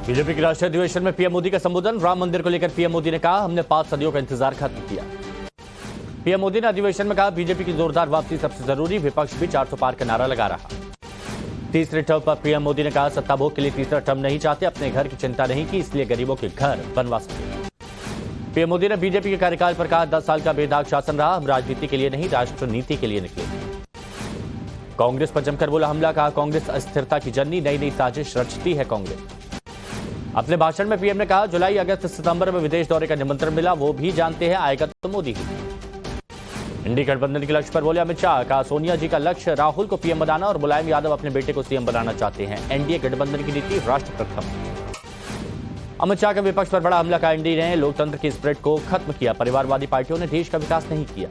BJP के राष्ट्रीय अधिवेशन में पीएम मोदी का संबोधन। राम मंदिर को लेकर पीएम मोदी ने कहा, हमने 5 सदियों का इंतजार खत्म किया। पीएम मोदी ने अधिवेशन में कहा, बीजेपी की जोरदार वापसी सबसे जरूरी, विपक्ष भी 400 पार का नारा लगा रहा। तीसरे टर्म पर पीएम मोदी ने कहा, सत्ता भोग के लिए तीसरा टर्म नहीं चाहते, अपने घर की चिंता नहीं की, इसलिए गरीबों के घर बनवा सके। पीएम मोदी ने बीजेपी के कार्यकाल पर कहा, 10 साल का बेदाग शासन रहा, हम राजनीति के लिए नहीं राष्ट्र नीति के लिए निकले। कांग्रेस पर जमकर बोला हमला, कहा कांग्रेस अस्थिरता की जननी, नई नई साजिश रचती है कांग्रेस। अपने भाषण में पीएम ने कहा, जुलाई अगस्त सितंबर में विदेश दौरे का निमंत्रण मिला, वो भी जानते हैं आएगा तो मोदी ही। इंडी गठबंधन के लक्ष्य पर बोले अमित शाह, कहा सोनिया जी का लक्ष्य राहुल को पीएम बनाना और मुलायम यादव अपने बेटे को सीएम बनाना चाहते हैं। एनडीए गठबंधन की नीति राष्ट्र प्रथम। अमित शाह के विपक्ष पर बड़ा हमला, का एनडीए ने लोकतंत्र की स्प्रिट को खत्म किया, परिवारवादी पार्टियों ने देश का विकास नहीं किया।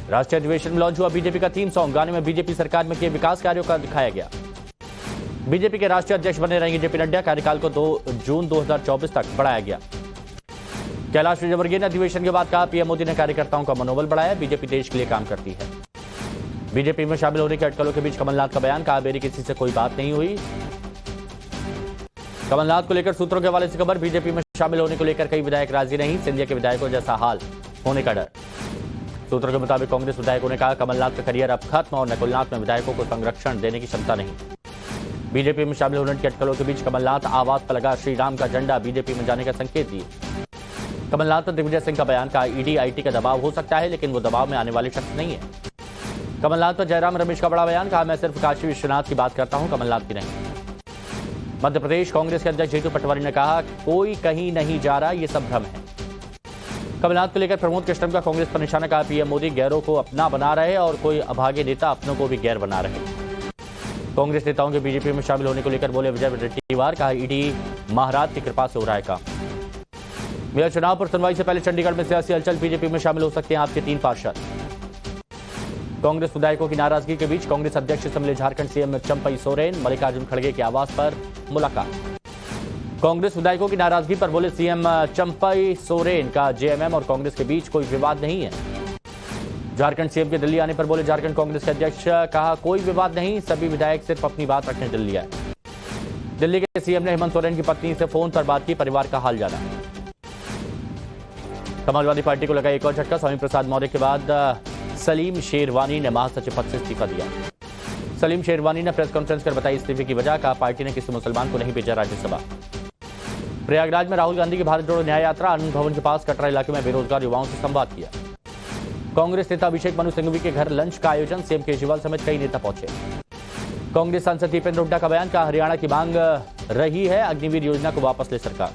राष्ट्रीय अधिवेशन में लॉन्च हुआ बीजेपी का थीम सॉन्ग, गाने में बीजेपी सरकार में किए विकास कार्यों का दिखाया गया। बीजेपी के राष्ट्रीय अध्यक्ष बने रहेंगे जेपी नड्डा, कार्यकाल को 2 जून 2024 तक बढ़ाया गया। कैलाश विजयवर्गीय ने अधिवेशन के बाद कहा, पीएम मोदी ने कार्यकर्ताओं का मनोबल बढ़ाया, बीजेपी देश के लिए काम करती है। बीजेपी में शामिल होने की अटकलों के बीच कमलनाथ का बयान, कहा मेरी किसी से कोई बात नहीं हुई। कमलनाथ को लेकर सूत्रों के हवाले से खबर, बीजेपी में शामिल होने को लेकर कई विधायक राजी नहीं, सिंधिया के विधायकों जैसा हाल होने का डर। सूत्रों के मुताबिक कांग्रेस विधायकों ने कहा, कमलनाथ का करियर अब खत्म और नकुलनाथ में विधायकों को संरक्षण देने की क्षमता नहीं। बीजेपी में शामिल होने की अटकलों के बीच कमलनाथ आवाज पर लगा श्री राम का झंडा, बीजेपी में जाने का संकेत दिए। कमलनाथ पर दिग्विजय सिंह का बयान, कहा ईडी आईटी का दबाव हो सकता है, लेकिन वो दबाव में आने वाले शख्स नहीं है। कमलनाथ पर जयराम रमेश का बड़ा बयान, कहा मैं सिर्फ काशी विश्वनाथ की बात करता हूं, कमलनाथ की नहीं। मध्य प्रदेश कांग्रेस के अध्यक्ष जीतू पटवारी ने कहा, कोई कहीं नहीं जा रहा, ये सब भ्रम है। कमलनाथ को लेकर प्रमोद कृष्णम का कांग्रेस पर निशाना, कहा पीएम मोदी गैरों को अपना बना रहे और कोई अभागे नेता अपनों को भी गैर बना रहे। कांग्रेस नेताओं के बीजेपी में शामिल होने को लेकर बोले विजय वडेट्टीवार, कहा ईडी महाराज की कृपा से हो रहा है काम। मेयर चुनाव पर सुनवाई से पहले चंडीगढ़ में सियासी हलचल, बीजेपी में शामिल हो सकते हैं आपके 3 पार्षद। कांग्रेस विधायकों की नाराजगी के बीच कांग्रेस अध्यक्ष से मिले झारखंड सीएम चंपई सोरेन, मल्लिकार्जुन खड़गे के आवास पर मुलाकात। कांग्रेस विधायकों की नाराजगी पर बोले सीएम चंपई सोरेन, का जेएमएम और कांग्रेस के बीच कोई विवाद नहीं है। झारखंड सीएम के दिल्ली आने पर बोले झारखंड कांग्रेस के अध्यक्ष, कहा कोई विवाद नहीं, सभी विधायक सिर्फ अपनी बात रखने दिल्ली आए। दिल्ली के सीएम ने हेमंत सोरेन की पत्नी से फोन पर बात की, परिवार का हाल जाना। समाजवादी पार्टी को लगा एक और झटका, स्वामी प्रसाद मौर्य के बाद सलीम शेरवानी ने महासचिव पद से इस्तीफा दिया। सलीम शेरवानी ने प्रेस कॉन्फ्रेंस कर बताई इस्तीफे की वजह, कहा पार्टी ने किसी मुसलमान को नहीं भेजा राज्यसभा। प्रयागराज में राहुल गांधी की भारत जोड़ो न्याय यात्रा, आनंद भवन के पास कटरा इलाके में बेरोजगार युवाओं से संवाद किया। कांग्रेस नेता अभिषेक मनु सिंघवी के घर लंच का आयोजन, सीएम केजरीवाल समेत कई नेता पहुंचे। कांग्रेस सांसद दीपेंद्र हुड्डा का बयान, कहा हरियाणा की मांग रही है अग्निवीर योजना को वापस ले सरकार।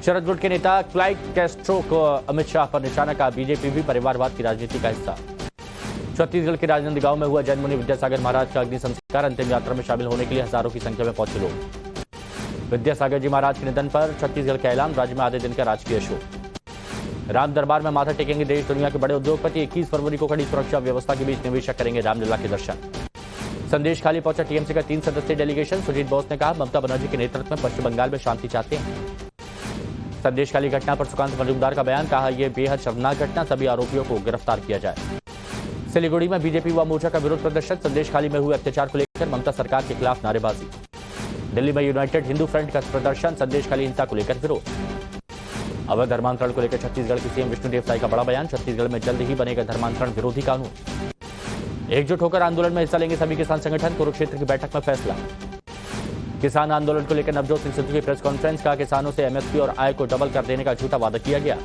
शरद गुट के नेता क्लाइड कैस्ट्रो को अमित शाह पर निशाना, का बीजेपी भी परिवारवाद की राजनीति का हिस्सा। छत्तीसगढ़ के राजनांदगांव में हुआ जैन मुनि विद्यासागर महाराज का अग्नि संस्कार, अंतिम यात्रा में शामिल होने के लिए हजारों की संख्या में पहुंचे लोग। विद्यासागर जी महाराज के निधन पर छत्तीसगढ़ का ऐलान, राज्य में आधे दिन का राजकीय शोक। राम दरबार में माथा टेकेंगे देश दुनिया के बड़े उद्योगपति, 21 फरवरी को कड़ी सुरक्षा व्यवस्था के बीच निवेशक करेंगे रामलला के दर्शन। संदेश खाली पहुंचा टीएमसी का 3 सदस्यीय डेलीगेशन, सुजीत बोस ने कहा ममता बनर्जी के नेतृत्व में पश्चिम बंगाल में शांति चाहते हैं। संदेश खाली घटना पर सुकांत मजूमदार का बयान, कहा यह बेहद शर्मनाक घटना, सभी आरोपियों को गिरफ्तार किया जाए। सिलीगुड़ी में बीजेपी व मोर्चा का विरोध प्रदर्शन, संदेश खाली में हुए अत्याचार को लेकर ममता सरकार के खिलाफ नारेबाजी। दिल्ली में यूनाइटेड हिंदू फ्रंट का प्रदर्शन, संदेश खाली हिंसा को लेकर विरोध। अवैध धर्मांतरण को लेकर छत्तीसगढ़ के सीएम विष्णुदेव साय का बड़ा बयान, छत्तीसगढ़ में जल्द ही बनेगा धर्मांतरण विरोधी कानून। एकजुट होकर आंदोलन में हिस्सा लेंगे सभी किसान संगठन, कुरुक्षेत्र की बैठक में फैसला। किसान आंदोलन को लेकर नवजोत सिंह सिद्धू की प्रेस कॉन्फ्रेंस, का किसानों से एमएसपी और आय को डबल कर देने का झूठा वादा किया गया।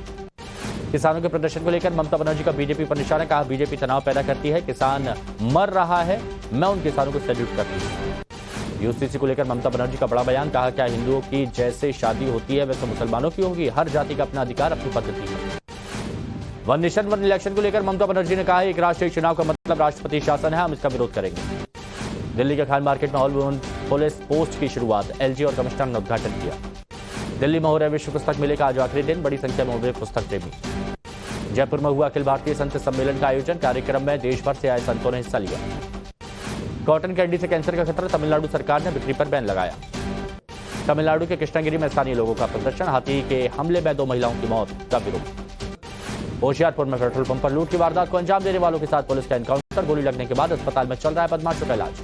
किसानों के प्रदर्शन को लेकर ममता बनर्जी का बीजेपी पर निशाना, कहा बीजेपी तनाव पैदा करती है, किसान मर रहा है, मैं उन किसानों को सैल्यूट करती हूँ। यूसीसी को लेकर ममता बनर्जी का बड़ा बयान, कहा क्या हिंदुओं की जैसे शादी होती है वैसे मुसलमानों की होगी, हर जाति का अपना अधिकार, अपनी पद्धति है। वन नेशन वन इलेक्शन को लेकर ममता बनर्जी ने कहा एक राष्ट्रीय चुनाव का मतलब राष्ट्रपति शासन है, हम इसका विरोध करेंगे। दिल्ली के खान मार्केट में ऑल वुमेन पुलिस पोस्ट की शुरुआत, एलजी और कमिश्नर ने उद्घाटन किया। दिल्ली में हो रहे विश्व पुस्तक मेले का आज आखिरी दिन, बड़ी संख्या में उमड़े पुस्तक प्रेमी। जयपुर में हुआ अखिल भारतीय संत सम्मेलन का आयोजन, कार्यक्रम में देश भर से आए संतों ने हिस्सा लिया। कॉटन कैंडी से कैंसर का खतरा, तमिलनाडु सरकार ने बिक्री पर बैन लगाया। तमिलनाडु के कृष्णगिरी में स्थानीय लोगों का प्रदर्शन, हाथी के हमले में 2 महिलाओं की मौत का विरोध। होशियारपुर में पेट्रोल पंप पर लूट की वारदात को अंजाम देने वालों के साथ पुलिस का एनकाउंटर, गोली लगने के बाद अस्पताल में चल रहा है बदमाशों का इलाज।